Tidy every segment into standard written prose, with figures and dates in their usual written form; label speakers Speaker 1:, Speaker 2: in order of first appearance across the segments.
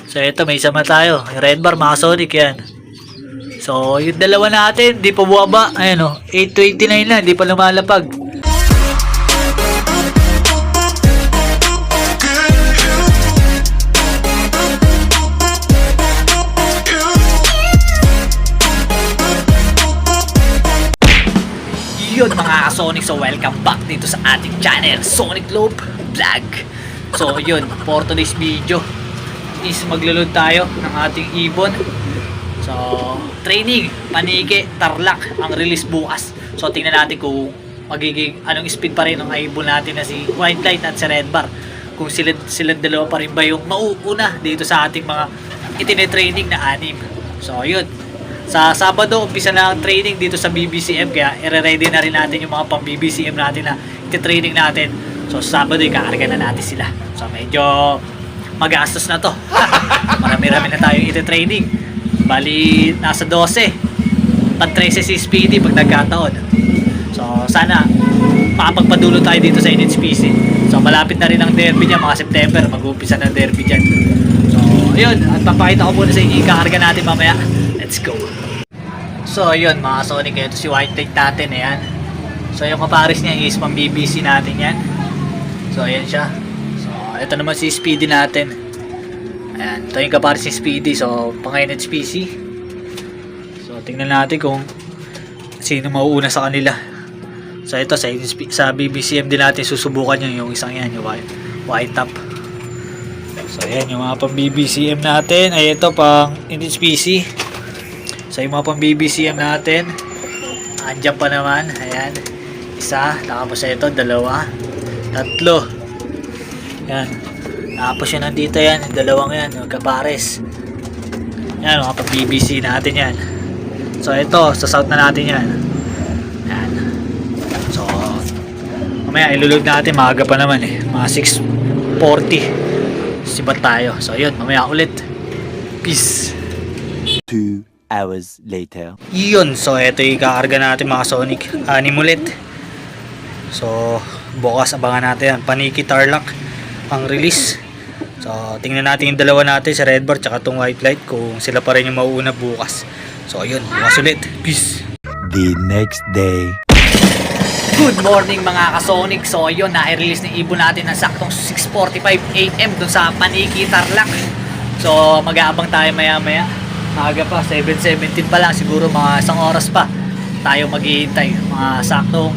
Speaker 1: So ito, may isama tayo. Yung red bar, mga Sonic yan. So yung dalawa natin, di pa buwaba. Ayan o, 829 na, di pa lumalapag. Yun mga Sonic, so welcome back dito sa ating channel, Sonic Loop Vlog. So yun, for today's video is maglulod tayo ng ating ibon. So training, Paniki, Tarlac ang release bukas. So tingnan natin kung magiging anong speed pa rin ng ibon natin na si White Light at si Red Bar. Kung sila dalawa pa rin ba yung mauuna dito sa ating mga itine-training na anim. So yun, sa Sabado, umpisa na ang training dito sa BBCM. Kaya i-ready na rin natin yung mga pang BBCM natin na iti-training natin. So sa Sabado, ikakarga na natin sila. So medyo magastos na to. Marami-rami na tayong iti-training. Bali, nasa 12. Pag 13 si Speedy pag nagkataon. So sana makapagpadulo tayo dito sa NHPC. So malapit na rin ang derby niya, mga September. Mag-uumpisa ng derby dyan. So ayun, at papakita ko muna sa inyo. Ikakarga natin mamaya. Let's go. So ayun mga Sonic, ito si White Light natin, ayan. So yung kapares niya is pang BBC natin yan. So ayan siya. So ito naman si Speedy natin. Ayan, ito yung kapares ni Speedy. So pang NHPC. So tingnan natin kung sino mauuna sa kanila. So ito sa BBCM din natin susubukan yung isang yan, yung white top. So ayan yung mga pang BBCM natin. Ay ito pang NHPC. So yung mga pang BBCM natin, andyan pa naman, ayan, isa, tapos ito, dalawa, tatlo, yan, tapos yun nandito yan, dalawang yan, kapares, yan, mga pang BBC natin yan. So ito, sa south na natin yan, yan, so mamaya ilulog natin, maaga pa naman mga 6:40, sibat tayo. So yun, mamaya ulit, peace.
Speaker 2: 2 hours later.
Speaker 1: Yun, so ito yung kakarga natin mga Sonic, anim ulit. So bukas abangan natin yan, Paniki, Tarlac ang release. So tingnan natin yung dalawa natin, si Red Bar tsaka tong White Light, kung sila pa rin yung mauuna bukas. So yun, bukas ulit, peace.
Speaker 2: The next day.
Speaker 1: Good morning mga ka-Sonic. So yun, na-release ng ibon natin na saktong 6:45 AM dun sa Paniki, Tarlac. So mag-aabang tayo maya maya, maaga pa, 7:17 pa lang, siguro mga isang oras pa tayo maghihintay, mga saktong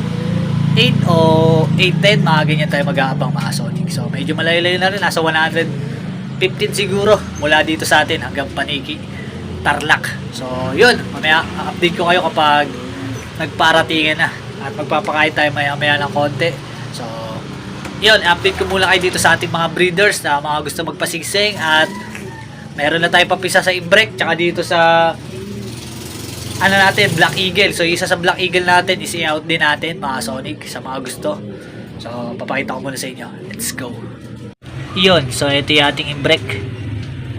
Speaker 1: 8 o 8:10, mga ganyan tayo mag-aabang mga Sonic. So medyo malayo-layo na rin, nasa 115 siguro mula dito sa atin hanggang Paniki, Tarlac. So yun, mamaya update ko kayo kapag nagparatingan na at magpapakain tayo maya-maya ng konti. So yun, update ko muna kayo dito sa ating mga breeders na mga gusto magpasingsing, at meron na tayo papisa sa Imbrek, tsaka dito sa ano natin, Black Eagle. So isa sa Black Eagle natin is i-out din natin mga Sonic sa mga gusto. So papakita ko muna sa inyo. Let's go. Yun, so ito yung ating Imbrek.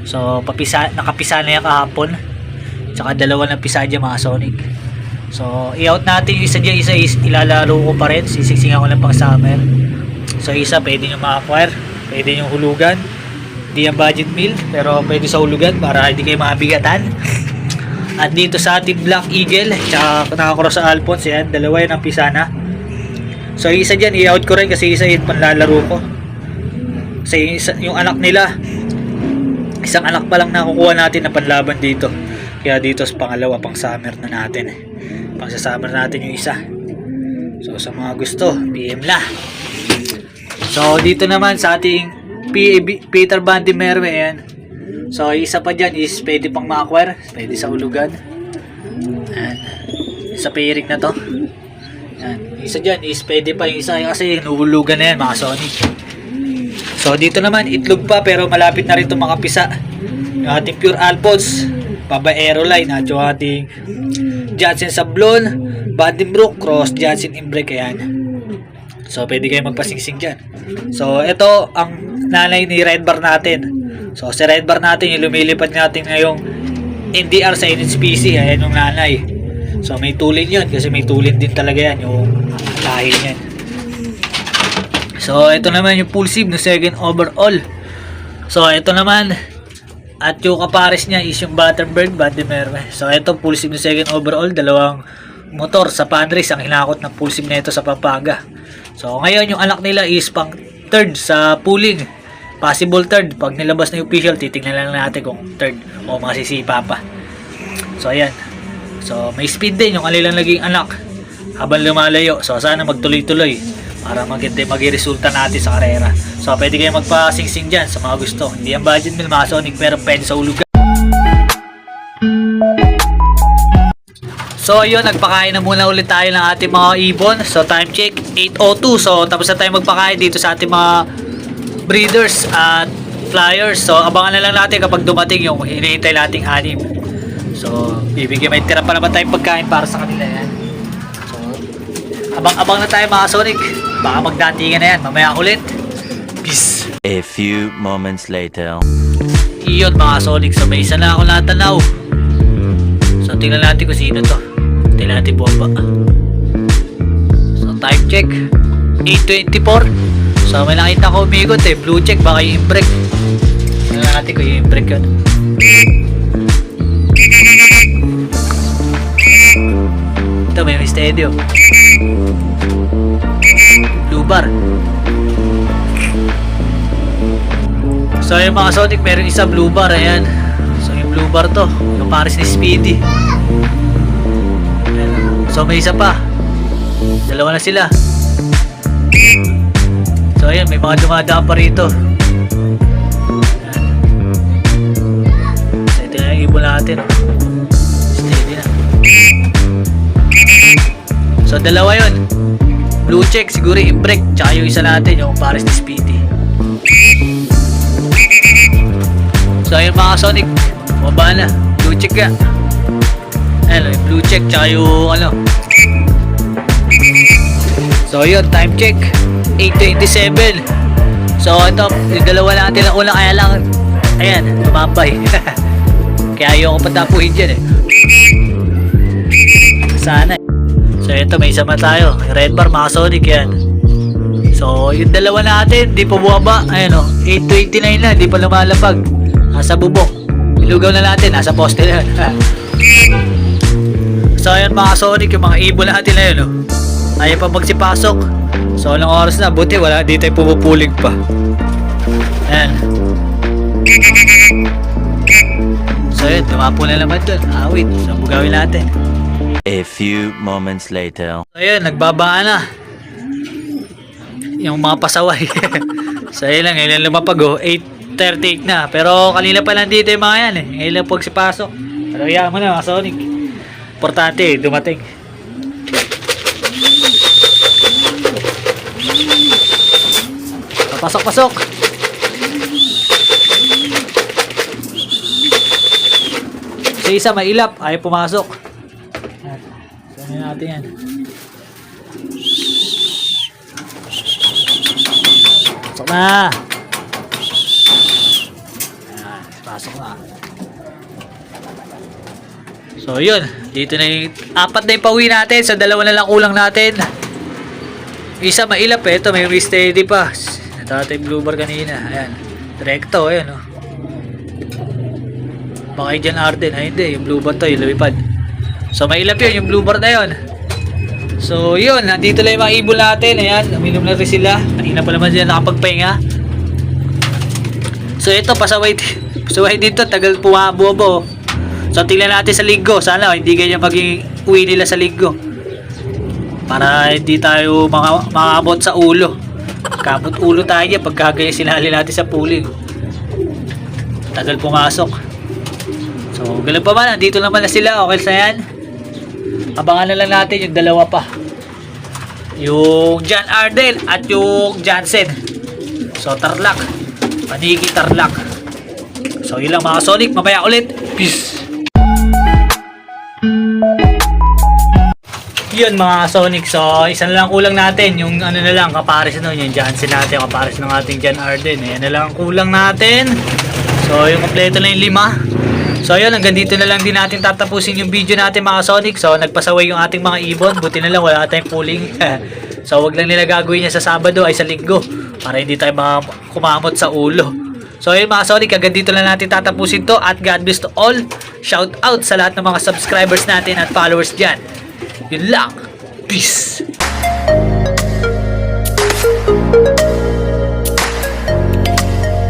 Speaker 1: So nakapisa na yan kahapon, tsaka dalawa na pisa dyan mga Sonic. So i-out natin yung isa dyan, isa is ilalaro ko pa rin, sisingsingan ko lang pang summer. So isa pwede nyo ma-acquire, pwede nyo hulugan. Hindi yung budget meal, pero pwede sa hulugan para hindi kayo makabigatan. At dito sa ating Black Eagle tsaka nakakross sa Alphonse, yan, dalawa yan ang pisana. So isa dyan i-out ko rin kasi isa yun panlalaro ko. Kasi yung anak nila, isang anak pa lang nakukuha natin na panlaban dito. Kaya dito sa pangalawa, pang summer na natin, pang sa summer natin yung isa. So sa mga gusto, PM la. So dito naman sa ating Peter Bandy Merwe, ayan. So isa pa dyan is pwede pang ma-acquire, pwede sa hulugan. Ayan. Sa pairing na to, ayan. Isa dyan is pwede pa yung isa kasi nuhulugan na yan mga Sonic. So dito naman itlog pa pero malapit na rin itong makapisa. Yung ating Pure Alphonse, Babaero line, at yung ating Johnson Sablon, Bandinbrook, Cross Johnson Imbrek, ayan. So pwede kayo magpasingsing dyan. So ito ang nanay ni Red Bar natin. So si Red Bar natin yung lumilipad natin ngayong NDR sa NHPC, ayan yung nanay. So may tulin yun kasi may tulin din talaga yan yung lahi niyan. So ito naman yung full sieve no second overall. So ito naman At yung kapares niya is yung Butterbird Bandemerme. So ito, full sim na second overall. Dalawang motor sa Panris ang hinakot ng full sim na ito sa Pampanga. So ngayon yung anak nila is pang third sa pooling. Possible third. Pag nilabas na yung official, titingnan lang natin kung third o masisipa pa. So ayan. So may speed din yung kanilang naging anak habang lumalayo. So sana magtuloy-tuloy para maganda resulta natin sa karera. So pwede kayo magpa-sing-sing dyan sa mga gusto. Hindi ang budget mill mga Sonic pero pwede sa ulugan. So ayun, nagpakain na muna ulit tayo ng ating mga ibon. So time check 8:02. So tapos na tayo magpakain dito sa ating mga breeders at flyers. So abangan na lang natin kapag dumating yung hinihintay nating anim. So bibigyan, may tira pa naman tayong pagkain para sa kanila yan. So abang-abang na tayo mga Sonic. Baka magdatingan na yan mamaya ulit. Peace.
Speaker 2: A few moments later.
Speaker 1: Iyon mga Sonic. So may isa na ako natanaw. So tingnan natin kung sino to. Tingnan natin bomba. So time check 8:24. So may nakita ko umigot eh. Blue check, baka yung imbrek. Tingnan natin kung yung imbrek yun. Ito may steady oh. Blue bar. So yung mga Sonic, meron isa blue bar, ayan. So yung blue bar to, yung pares ni Speedy. Ayan. So may isa pa. Dalawa na sila. So ayan, may mga dumadaan pa rito. Ayan. So ito na yung ibon natin. Steady na. So dalawa yun. Blue check, siguro yung break. Tsaka yung isa natin, yung pares ni Speedy. So ayun mga Sonic, bumaba na. Blue check ka. Ayun, yung blue check tsaka yung ano. So ayun, time check 8:27. So ito, yung dalawa natin lang ulang, kaya lang ayan, tumambay. Kaya ayoko patapuhin dyan eh. Sana. So ito, may isa pa tayo. Yung red bar mga Sonic yan. So yung dalawa natin, di pa buwaba. Ayun o, 8:29 na, di pa lumalapag. Nasa bubong. Ilugaw na natin, nasa poste na. So ayun mga Sonic, yung mga ibon natin na yun oh. Ayaw pa magsipasok. So ilang oras na, buti wala, di tayo pumupulig pa. Ayan. So yun, tumapo na naman dun. Awit, so bugawin natin.
Speaker 2: A few moments later.
Speaker 1: So ayun, nagbabaan na yung mga pasaway. So ayun lang, ngayon lang lumapag oh, 8:38 na. Pero kanina pa lang dito yung mga yan eh. Ngayon lang pagsipasok. Pero hayaan mo na mga Sonic. Importante eh, dumating. Pasok-pasok. So isa mailap, ayaw pumasok. Saan natin yan? Pasok na. Ayan, pasok na. So yun, dito na yung apat na yung pauwi natin. So dalawa na lang kulang natin. Isa mailap eh, ito may steady pa. Ito yung blue bar kanina. Ayan, direkto, ayan oh. Baka yung Jan Arden, ay hindi, yung blue bar to, yung lumipad. So mailap yun, yung blue bar na yun. So yun, nandito lang yung mga ibon natin. Ayan, uminom na rin sila. Kanina pa naman sila nakapagpahinga. So ito, pasaway dito, tagal buwabo. So tingnan natin sa linggo. Sana hindi ganyan maging uwi nila sa linggo. Para hindi tayo makabot sa ulo. Kabot ulo tayo niya pag kagaya sinali natin sa pooling. Tagal pumasok. So ganun pa man, nandito naman na sila. Okay sa yan. Abangan na lang natin yung dalawa pa. Yung Jan Arden at yung Jansen. So Tarlac. Paniki Tarlac. So yun lang mga Sonic. Mamaya ulit. Peace. Yun mga Sonic. So isa na lang kulang natin. Yung ano na lang, kapares nun. Yung Jansen natin. Kapares ng ating Jan Arden. Ayan na lang ang kulang natin. So yung kompleto na yung 5. So yun, hanggang dito na lang din natin tatapusin yung video natin mga Sonic. So nagpasaway yung ating mga ibon. Buti na lang wala tayong pooling. So wag lang nila gagawin niya sa Sabado ay sa Linggo. Para hindi tayo kumamot sa ulo. So yun mga Sonic, hanggang dito lang natin tatapusin to at God bless to all. Shout out sa lahat ng mga subscribers natin at followers dyan. Yun lang. Peace!